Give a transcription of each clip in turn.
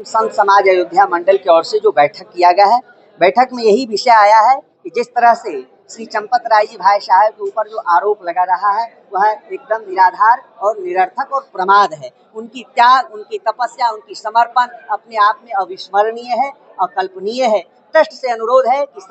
संत समाज अयोध्या मंडल की ओर से जो बैठक किया गया है, बैठक में यही विषय आया है कि जिस तरह से श्री चंपत राय जी भाई साहब के ऊपर जो आरोप लगा रहा है वह एकदम निराधार और निरर्थक और प्रमाद है। उनकी त्याग, उनकी तपस्या, उनकी समर्पण अपने आप में अविस्मरणीय है, अकल्पनीय है। ट्रस्ट से अनुरोध है कि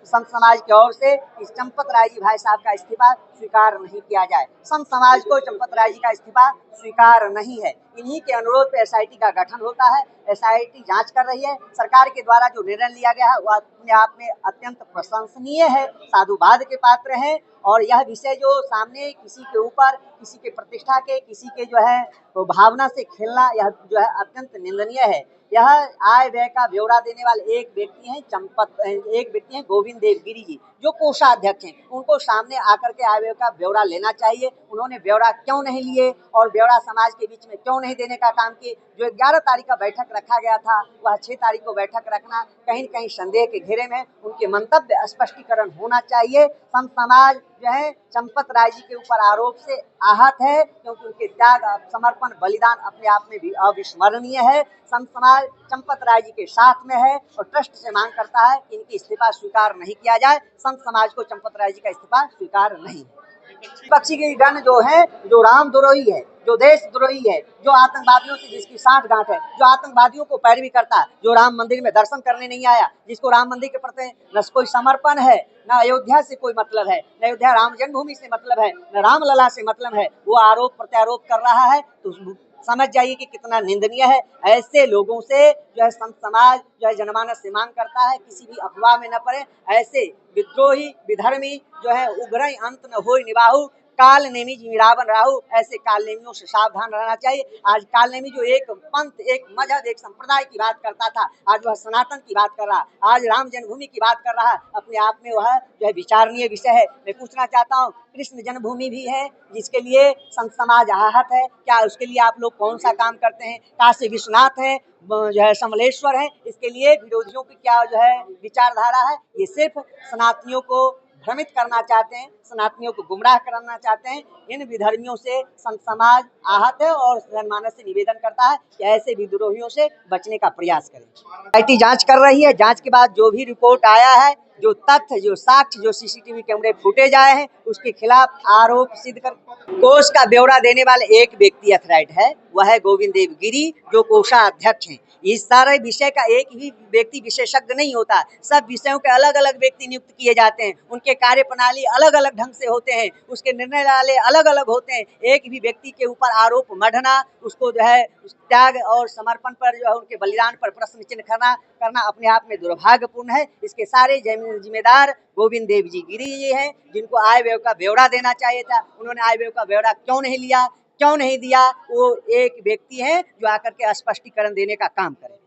संत समाज की ओर से इस चंपत राय जी भाई साहब का इस्तीफा स्वीकार नहीं किया जाए। संत समाज को चंपत राय जी का इस्तीफा स्वीकार नहीं है। इन्हीं के अनुरोध पर एसआईटी का गठन होता है। एसआईटी जांच कर रही है। सरकार के द्वारा जो निर्णय लिया गया है वह अपने आप में अत्यंत प्रशंसनीय है, साधुवाद के पात्र है। और यह विषय जो सामने किसी के ऊपर, किसी के प्रतिष्ठा के, किसी के जो है भावना से खेलना, यह जो है अत्यंत निंदनीय है। यह आय व्यय का ब्यौरा देने वाले एक व्यक्ति हैं गोविंद देवगिरी जी, जो कोषाध्यक्ष हैं। उनको सामने आकर के आय व्यय का ब्यौरा लेना चाहिए। उन्होंने ब्यौरा क्यों नहीं लिए और ब्यौरा समाज के बीच में क्यों नहीं देने का काम किए। जो 11 तारीख का बैठक रखा गया था वह 6 तारीख को बैठक रखना कहीं न कहीं संदेह के घेरे में। उनके मंतव्य स्पष्टीकरण होना चाहिए। संत समाज जो है चंपत राय जी के ऊपर आरोप से आहत है, क्योंकि उनके त्याग, समर्पण, बलिदान अपने आप में भी अविस्मरणीय है। संत समाज चंपत राय जी के साथ में है और ट्रस्ट से मांग करता है कि इनकी इस्तीफा स्वीकार नहीं किया जाए। संत समाज को चंपत राय जी का इस्तीफा स्वीकार नहीं है। विपक्षी की गण जो है, जो रामद्रोही है, जो देशद्रोही है, जो आतंकवादियों से जिसकी साठगांठ है, जो आतंकवादियों को पैरवी करता है, जो राम मंदिर में दर्शन करने नहीं आया, जिसको राम मंदिर के प्रति न कोई समर्पण है, न अयोध्या से कोई मतलब है, न अयोध्या राम जन्मभूमि से मतलब है, न रामलला से मतलब है, वो आरोप प्रत्यारोप कर रहा है, तो समझ जाइए कि कितना निंदनीय है। ऐसे लोगों से जो है संत समाज जो है जनमानस से मांग करता है किसी भी अफवाह में न पड़े। ऐसे विद्रोही, विधर्मी जो है उग्र अंत न होय निबाहु, काल नेमी जिमिरावन राहु, ऐसे काल नेमियों से सावधान रहना चाहिए। आज काल नेमी जो एक पंथ, एक मजहब, एक संप्रदाय की बात करता था, आज वह सनातन की बात कर रहा है, आज राम जन्मभूमि की बात कर रहा है। अपने आप में वह जो है विचारणीय विषय है। मैं पूछना चाहता हूँ, कृष्ण जन्मभूमि भी है जिसके लिए संत समाज आहत है, क्या उसके लिए आप लोग कौन सा काम करते हैं? काशी विश्वनाथ है, जो है समलेश्वर है, इसके लिए विरोधियों की क्या जो है विचारधारा है? ये सिर्फ सनातनियों को भ्रमित करना चाहते हैं, सनातनियों को गुमराह करना चाहते हैं। इन विधर्मियों से संत समाज आहत है और जनमानस से निवेदन करता है कि ऐसे विद्रोहियों से बचने का प्रयास करें। एसआईटी जांच कर रही है। जांच के बाद जो भी रिपोर्ट आया है, जो तथ्य, जो साक्ष्य, जो सीसीटीवी कैमरे फुटेज आए हैं, उसके खिलाफ आरोप सिद्ध कर कोष का ब्यौरा देने वाले एक व्यक्ति अथॉराइट है, वह है गोविंद देवगिरी, जो कोषाध्यक्ष हैं। इस सारे विषय का एक ही व्यक्ति विशेषज्ञ नहीं होता, सब विषयों के अलग अलग व्यक्ति नियुक्त किए जाते हैं। उनके कार्य प्रणाली अलग अलग ढंग से होते हैं, उसके निर्णय वाले अलग अलग होते हैं। एक भी व्यक्ति के ऊपर आरोप मढ़ना, उसको जो है त्याग और समर्पण पर, जो है उनके बलिदान पर प्रश्न चिन्ह करना अपने आप में दुर्भाग्यपूर्ण है। इसके सारे जिम्मेदार गोविंद देव जी गिरी जी हैं, जिनको आय व्यय का ब्यौरा देना चाहिए था। उन्होंने आय व्यय का ब्यौरा क्यों नहीं लिया, क्यों नहीं दिया? वो एक व्यक्ति है जो आकर के स्पष्टीकरण देने का काम करे।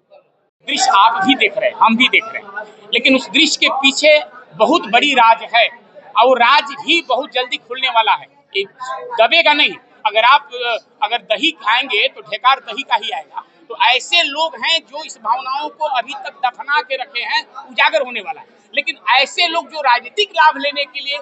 दृश्य आप भी देख रहे हैं, हम भी देख रहे हैं, लेकिन उस दृश्य के पीछे बहुत बड़ी राज है और राज भी बहुत जल्दी खुलने वाला है। दबेगा नहीं। अगर दही खाएंगे तो ढेकार दही का ही आएगा। तो ऐसे लोग हैं जो इस भावनाओं को अभी तक दफना के रखे हैं, उजागर होने वाला है। लेकिन ऐसे लोग जो राजनीतिक लाभ लेने के लिए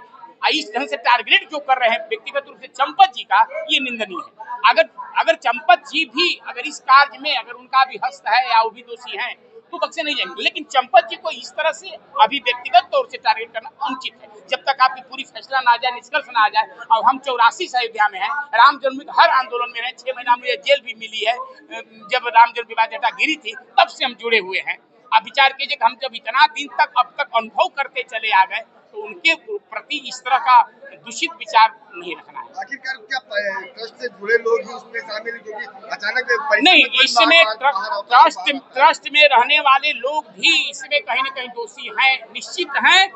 इस ढंग से टारगेट जो कर रहे हैं व्यक्तिगत रूप से चंपत जी का, ये निंदनीय है। अगर चंपत जी भी अगर इस कार्य में अगर उनका भी हस्त है या वो भी दोषी हैं तो बख्शे नहीं जाएंगे। लेकिन चंपत जी को इस तरह से अभी व्यक्तिगत तौर से टारगेट करना अनुचित है। जब तक आपकी पूरी फैसला ना आ जाए, निष्कर्ष ना आ जाए। और हम 84 से अयोध्या में हैं, राम जन्मभूमि हर आंदोलन में रहे। 6 महीना मुझे जेल भी मिली है, जब राम जन्म विवाद डेटा गिरी थी तब से हम जुड़े हुए हैं। आप विचार कीजिए कि हम जब इतना दिन तक अब तक अनुभव करते चले आ गए, तो उनके प्रति इस तरह का दूषित विचार नहीं रखना है। आखिरकार क्या ट्रस्ट से जुड़े लोग ही उसमें शामिल, क्योंकि अचानक नहीं, इसमें ट्रस्ट में रहने वाले लोग भी इसमें कहीं न कहीं दोषी हैं, निश्चित हैं।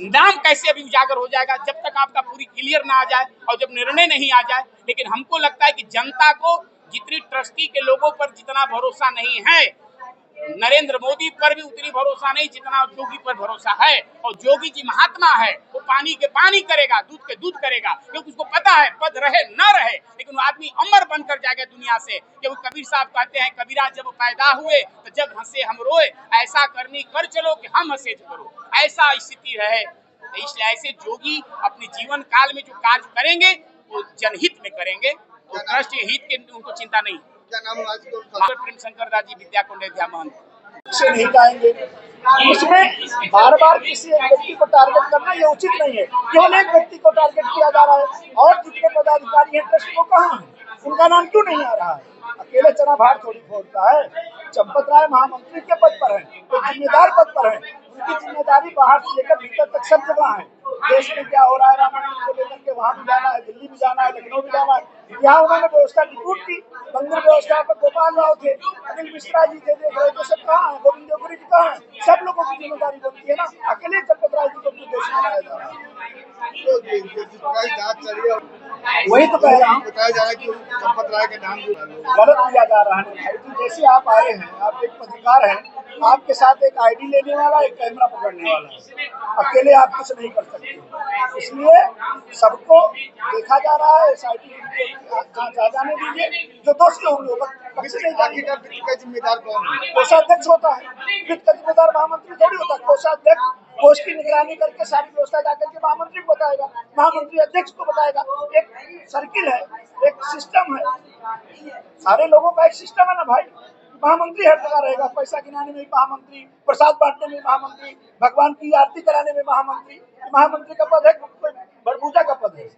नाम कैसे अभी उजागर हो जाएगा जब तक आपका पूरी क्लियर ना आ जाए और जब निर्णय नहीं आ जाए। लेकिन हमको लगता है कि जनता को जितनी ट्रस्टी के लोगों पर जितना भरोसा नहीं है, नरेंद्र मोदी पर भी उतनी भरोसा नहीं जितना जोगी पर भरोसा है। और जोगी जी महात्मा है, वो पानी के पानी करेगा, दूध के दूध करेगा, क्योंकि उसको पता है पद रहे ना रहे, लेकिन वो आदमी अमर बनकर जाएगा दुनिया से। कि वो कबीर साहब कहते हैं, कबीरा जब पैदा हुए तो जग हंसे हम रोए, ऐसा करनी कर चलो कि हम हंसे करो, ऐसा स्थिति रहे। तो इसलिए ऐसे जोगी अपने जीवन काल में जो कार्य करेंगे वो जनहित में करेंगे, वो ट्रस्ट हित के उनको चिंता नहीं। क्या नाम है आज को? प्रेम शंकर दास जी, विद्या कुंड अयोध्या महंत। से नहीं जाएंगे। इसमें बार बार किसी एक व्यक्ति को टारगेट करना ये उचित नहीं है। केवल एक व्यक्ति को टारगेट किया जा रहा है और जितने पदाधिकारी हैं ट्रस्ट को कहाँ है, उनका नाम क्यों नहीं आ रहा है? अकेले चना भार थोड़ी फोड़ता है। चंपत राय महामंत्री के पद पर है, तो जिम्मेदार पद पर है, उनकी जिम्मेदारी बाहर से लेकर भीतर तक सब जगह है। देश में क्या हो रहा है राम मंदिर को लेकर के, वहाँ भी जाना है, दिल्ली भी जाना है, लखनऊ भी जाना है। यहाँ उन्होंने व्यवस्था डिप्यूट की, मंदिर व्यवस्था पर गोपाल राव थे, अनिल मिश्रा जी थे, देख रहे तो सब कहाँ है, गोविंद देवपुरी जी कहाँ है? सब लोगों की जिम्मेदारी बनती है ना, अकेले चंपत राय जी को क्यों दोषी बनाया जा रहा है? जांच चल रही है, वही तो कह रहा हूँ, बताया जा रहा है कि चंपत राय के नाम गलत किया जा रहा है। भाई जी जैसे आप आए हैं, आप एक पत्रकार हैं, आपके साथ एक आईडी लेने वाला, एक कैमरा पकड़ने वाला है, अकेले आप कुछ नहीं कर सकते। इसलिए सबको देखा जा रहा है, SIT जांच आ जाने दीजिए, जो दोषी होंगे का जिम्मेदार कौन है? कोषाध्यक्ष होता है, वित्त का जिम्मेदार महामंत्री थोड़ी होता है। कोषाध्यक्ष कोष की निगरानी करके सारी व्यवस्था जाकर के महामंत्री को बताएगा, महामंत्री अध्यक्ष को बताएगा। एक सर्किल है, एक सिस्टम है, सारे लोगों का एक सिस्टम है ना भाई। महामंत्री हर जगह रहेगा, पैसा गिनाने में महामंत्री, प्रसाद बांटने में महामंत्री, भगवान की आरती कराने में महामंत्री। महामंत्री का पद है, कोई बड़बूजा का पद है।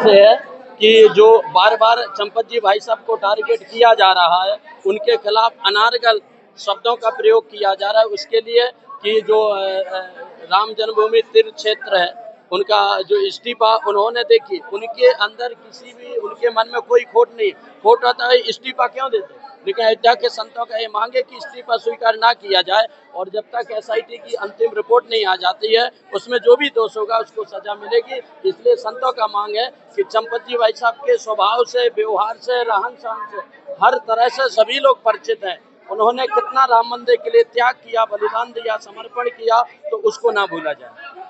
है कि जो बार बार चंपत जी भाई साहब को टारगेट किया जा रहा है, उनके खिलाफ अनारगल शब्दों का प्रयोग किया जा रहा है, उसके लिए कि जो राम जन्मभूमि तीर्थ क्षेत्र है उनका जो इस्तीफा उन्होंने देखी, उनके अंदर किसी भी उनके मन में कोई खोट नहीं, खोट होता है इस्तीफा क्यों देते। लेकिन अयोध्या के संतों का ये मांगे कि इस्तीफा स्वीकार ना किया जाए और जब तक SIT की अंतिम रिपोर्ट नहीं आ जाती है उसमें जो भी दोष होगा उसको सजा मिलेगी। इसलिए संतों का मांग है कि चंपत जी भाई साहब के स्वभाव से, व्यवहार से, रहन सहन से, हर तरह से सभी लोग परिचित हैं। उन्होंने कितना राम मंदिर के लिए त्याग किया, बलिदान दिया, समर्पण किया, तो उसको ना भूला जाए।